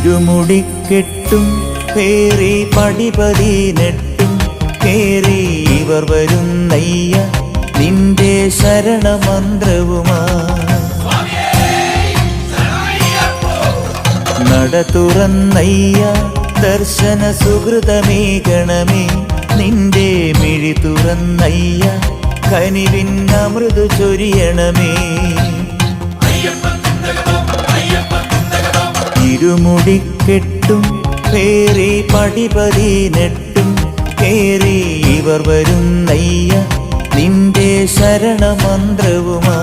ഇരുമുടിക്കെട്ടും പേറി പടിപതിനെട്ടും കേറി ഇവർ വരുന്നയ്യ നിന്റെ ശരണമന്ത്രവുമാ. നട തുറന്നയ്യ ദർശന സുഹൃതമേകണമേ, നിന്റെ മിഴി തുറന്നയ്യ കനിവിൻ അമൃതു ചൊരിയണമേ. ഇരുമുടിക്കെട്ടും പേറി പടിപതിനെട്ടും കേറി ഇവർ വരുന്നയ്യ നിന്റെ ശരണമന്ത്രവുമാ.